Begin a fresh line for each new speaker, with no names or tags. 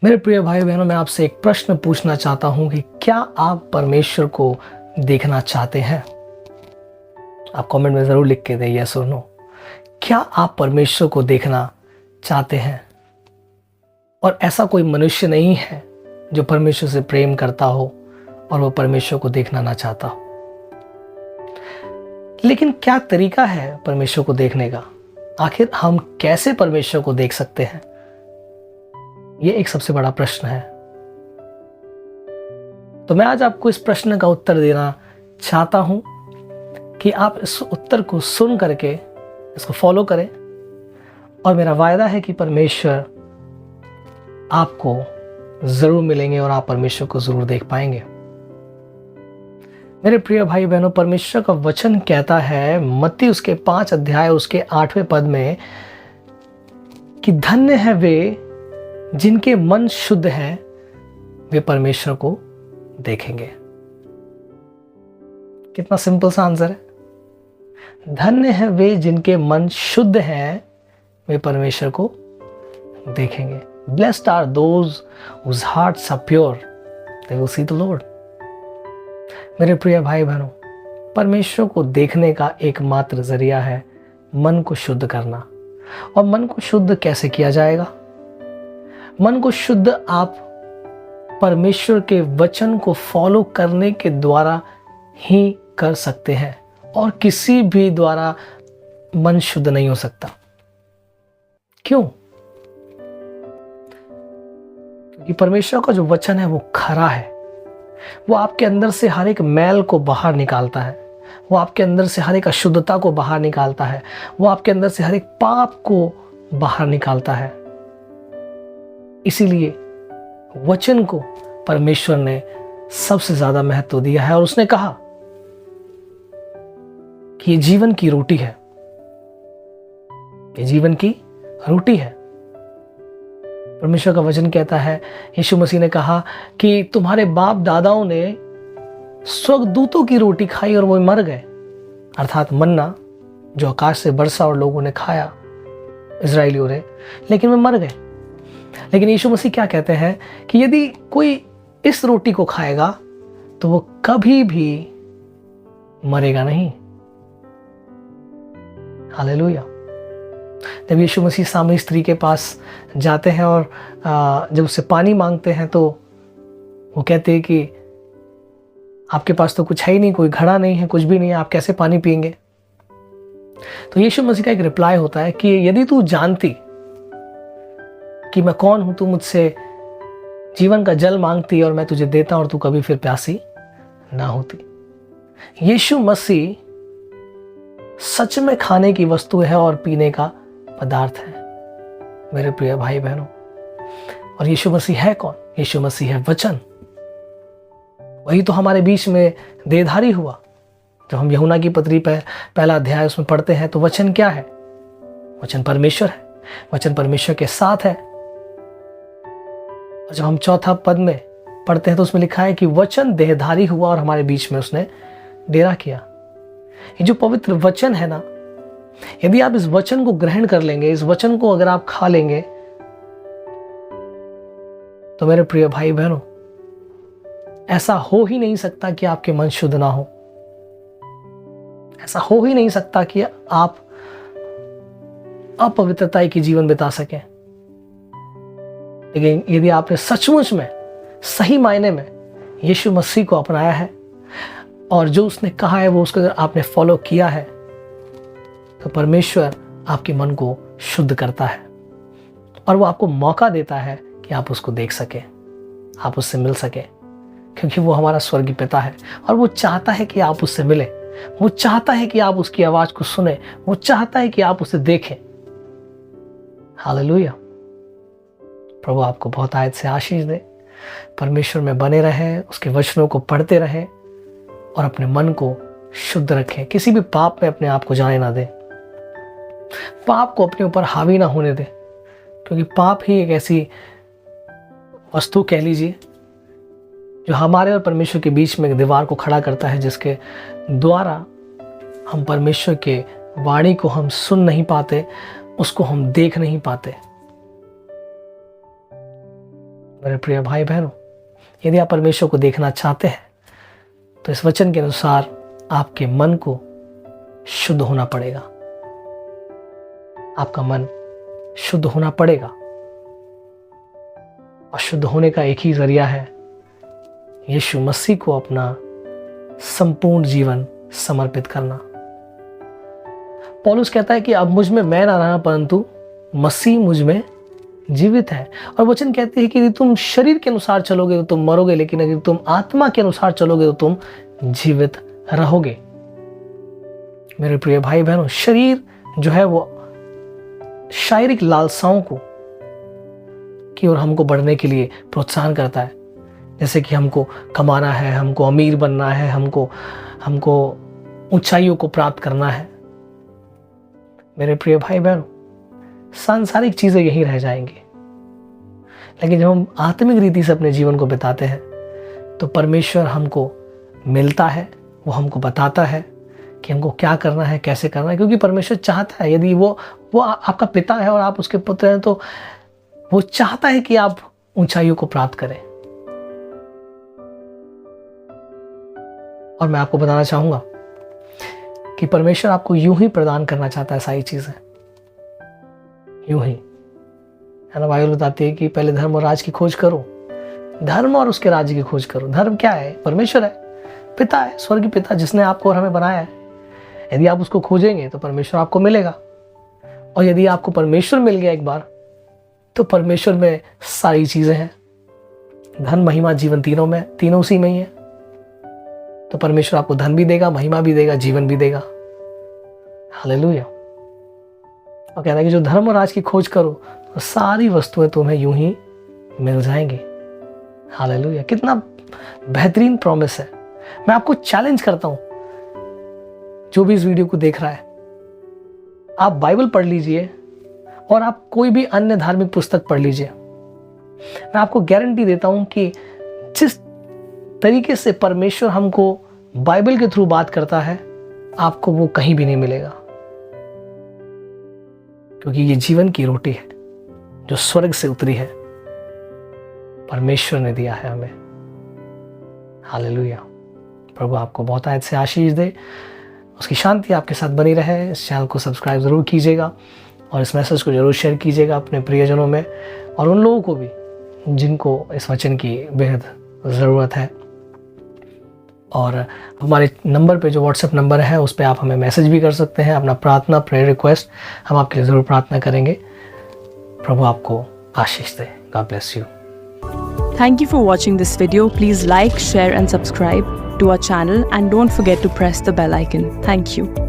मेरे प्रिय भाई बहनों, मैं आपसे एक प्रश्न पूछना चाहता हूं कि क्या आप परमेश्वर को देखना चाहते हैं? आप कमेंट में ज़रूर लिख के दें यस और नो। क्या आप परमेश्वर को देखना चाहते हैं? और ऐसा कोई मनुष्य नहीं है जो परमेश्वर से प्रेम करता हो और वो परमेश्वर को देखना ना चाहता हो। लेकिन क्या तरीका है परमेश्वर को देखने का? आखिर हम कैसे परमेश्वर को देख सकते हैं? ये एक सबसे बड़ा प्रश्न है। तो मैं आज आपको इस प्रश्न का उत्तर देना चाहता हूं कि आप इस उत्तर को सुन करके इसको फॉलो करें, और मेरा वायदा है कि परमेश्वर आपको ज़रूर मिलेंगे और आप परमेश्वर को ज़रूर देख पाएंगे। मेरे प्रिय भाई बहनों, परमेश्वर का वचन कहता है मत्ती उसके 5 अध्याय उसके 8वें पद में कि धन्य है वे जिनके मन शुद्ध हैं, वे परमेश्वर को देखेंगे। कितना सिंपल सा आंसर है। धन्य है वे जिनके मन शुद्ध हैं, वे परमेश्वर को देखेंगे। Blessed are those whose hearts are pure, they will see the Lord। मेरे प्रिय भाई बहनों, परमेश्वर को देखने का एकमात्र जरिया है मन को शुद्ध करना। और मन को शुद्ध कैसे किया जाएगा? मन को शुद्ध आप परमेश्वर के वचन को फॉलो करने के द्वारा ही कर सकते हैं, और किसी भी द्वारा मन शुद्ध नहीं हो सकता। क्यों? क्योंकि परमेश्वर का जो वचन है वो खरा है। वो आपके अंदर से हर एक मैल को बाहर निकालता है। वो आपके अंदर से हर एक अशुद्धता को बाहर निकालता है। वो आपके अंदर से हर एक पाप को बाहर निकालता है। इसीलिए वचन को परमेश्वर ने सबसे ज्यादा महत्व दिया है, और उसने कहा कि ये जीवन की रोटी है। ये जीवन की रोटी है। परमेश्वर का वचन कहता है, यीशु मसीह ने कहा कि तुम्हारे बाप दादाओं ने स्वर्गदूतों की रोटी खाई और वो मर गए। अर्थात मन्ना जो आकाश से बरसा और लोगों ने खाया, इजराइलियों ने, लेकिन वे मर गए। लेकिन यीशु मसीह क्या कहते हैं कि यदि कोई इस रोटी को खाएगा तो वो कभी भी मरेगा नहीं। हालेलुया। जब यीशु मसीह सामरी स्त्री के पास जाते हैं और जब उससे पानी मांगते हैं तो वो कहते हैं कि आपके पास तो कुछ है ही नहीं, कोई घड़ा नहीं है, कुछ भी नहीं है, आप कैसे पानी पिएंगे? तो यीशु मसीह का एक रिप्लाई होता है कि यदि तू जानती कि मैं कौन हूं, तू मुझसे जीवन का जल मांगती और मैं तुझे देता और तू कभी फिर प्यासी ना होती। यीशु मसीह सच में खाने की वस्तु है और पीने का पदार्थ है, मेरे प्रिय भाई बहनों। और यीशु मसीह है कौन? यीशु मसीह है वचन। वही तो हमारे बीच में देहधारी हुआ। जब हम यूहन्ना की पत्री पर पहला अध्याय उसमें पढ़ते हैं तो वचन क्या है? वचन परमेश्वर है। वचन परमेश्वर के साथ है। और जब हम चौथा पद में पढ़ते हैं तो उसमें लिखा है कि वचन देहधारी हुआ और हमारे बीच में उसने डेरा किया। ये जो पवित्र वचन है ना, यदि आप इस वचन को ग्रहण कर लेंगे, इस वचन को अगर आप खा लेंगे, तो मेरे प्रिय भाई बहनों, ऐसा हो ही नहीं सकता कि आपके मन शुद्ध ना हो। ऐसा हो ही नहीं सकता कि आप अपवित्रता की जीवन बिता सकें। लेकिन यदि आपने सचमुच में, सही मायने में यीशु मसीह को अपनाया है और जो उसने कहा है वो उसको अगर आपने फॉलो किया है, तो परमेश्वर आपके मन को शुद्ध करता है और वो आपको मौका देता है कि आप उसको देख सके, आप उससे मिल सके, क्योंकि वो हमारा स्वर्गीय पिता है और वो चाहता है कि आप उससे मिले। वो चाहता है कि आप उसकी आवाज को सुने। वो चाहता है कि आप उसे देखें। हालेलुया। प्रभु आपको बहुत आयत से आशीष दे। परमेश्वर में बने रहें, उसके वचनों को पढ़ते रहें और अपने मन को शुद्ध रखें। किसी भी पाप में अपने आप को जाने ना दें। पाप को अपने ऊपर हावी ना होने दें, क्योंकि पाप ही एक ऐसी वस्तु कह लीजिए जो हमारे और परमेश्वर के बीच में एक दीवार को खड़ा करता है, जिसके द्वारा हम परमेश्वर के वाणी को हम सुन नहीं पाते, उसको हम देख नहीं पाते। मेरे प्रिय भाई बहनों, यदि आप परमेश्वर को देखना चाहते हैं तो इस वचन के अनुसार आपके मन को शुद्ध होना पड़ेगा। आपका मन शुद्ध होना पड़ेगा, और शुद्ध होने का एक ही जरिया है, यीशु मसीह को अपना संपूर्ण जीवन समर्पित करना। पौलुस कहता है कि अब मुझ में मैं ना रहा परंतु मसीह मुझ में जीवित है। और वचन कहते हैं कि यदि तुम शरीर के अनुसार चलोगे तो तुम मरोगे, लेकिन अगर तुम आत्मा के अनुसार चलोगे तो तुम जीवित रहोगे। मेरे प्रिय भाई बहनों, शरीर जो है वो शारीरिक लालसाओं को की ओर हमको बढ़ने के लिए प्रोत्साहन करता है, जैसे कि हमको कमाना है, हमको अमीर बनना है, हमको ऊंचाइयों को प्राप्त करना है। मेरे प्रिय भाई बहनों, सांसारिक चीजें यही रह जाएंगी, लेकिन जब हम आत्मिक रीति से अपने जीवन को बिताते हैं तो परमेश्वर हमको मिलता है, वो हमको बताता है कि हमको क्या करना है, कैसे करना है। क्योंकि परमेश्वर चाहता है, यदि वो आपका पिता है और आप उसके पुत्र हैं, तो वो चाहता है कि आप ऊंचाइयों को प्राप्त करें। और मैं आपको बताना चाहूंगा कि परमेश्वर आपको यूं ही प्रदान करना चाहता है सारी चीजें, यूं ही, है ना। बाइबल बताती है कि पहले धर्म और राज की खोज करो, धर्म और उसके राज्य की खोज करो। धर्म क्या है? परमेश्वर है, पिता है, स्वर्गीय पिता जिसने आपको और हमें बनाया है। यदि आप उसको खोजेंगे तो परमेश्वर आपको मिलेगा, और यदि आपको परमेश्वर मिल गया एक बार, तो परमेश्वर में सारी चीजें हैं। धन, महिमा, जीवन तीनों उसी में ही है। तो परमेश्वर आपको धन भी देगा, महिमा भी देगा, जीवन भी देगा। हालेलुया। और कहता है कि जो धर्म और राज की खोज करो तो सारी वस्तुएं तुम्हें यूं ही मिल जाएंगी। हालेलुया। कितना बेहतरीन प्रॉमिस है। मैं आपको चैलेंज करता हूं, जो भी इस वीडियो को देख रहा है, आप बाइबल पढ़ लीजिए और आप कोई भी अन्य धार्मिक पुस्तक पढ़ लीजिए। मैं आपको गारंटी देता हूं कि जिस तरीके से परमेश्वर हमको बाइबल के थ्रू बात करता है, आपको वो कहीं भी नहीं मिलेगा। क्योंकि ये जीवन की रोटी है जो स्वर्ग से उतरी है, परमेश्वर ने दिया है हमें। हालेलुया। प्रभु आपको बहुत आयत से आशीष दे, उसकी शांति आपके साथ बनी रहे। इस चैनल को सब्सक्राइब ज़रूर कीजिएगा और इस मैसेज को ज़रूर शेयर कीजिएगा अपने प्रियजनों में, और उन लोगों को भी जिनको इस वचन की बेहद ज़रूरत है। और हमारे नंबर पे, जो व्हाट्सएप नंबर है, उस पर आप हमें मैसेज भी कर सकते हैं, अपना प्रार्थना, प्रेयर रिक्वेस्ट, हम आपके लिए ज़रूर प्रार्थना करेंगे। प्रभु आपको आशीष दे। God bless you.
Thank you for watching this video. Please like, share and subscribe to our channel, and don't forget to press the bell icon. Thank you.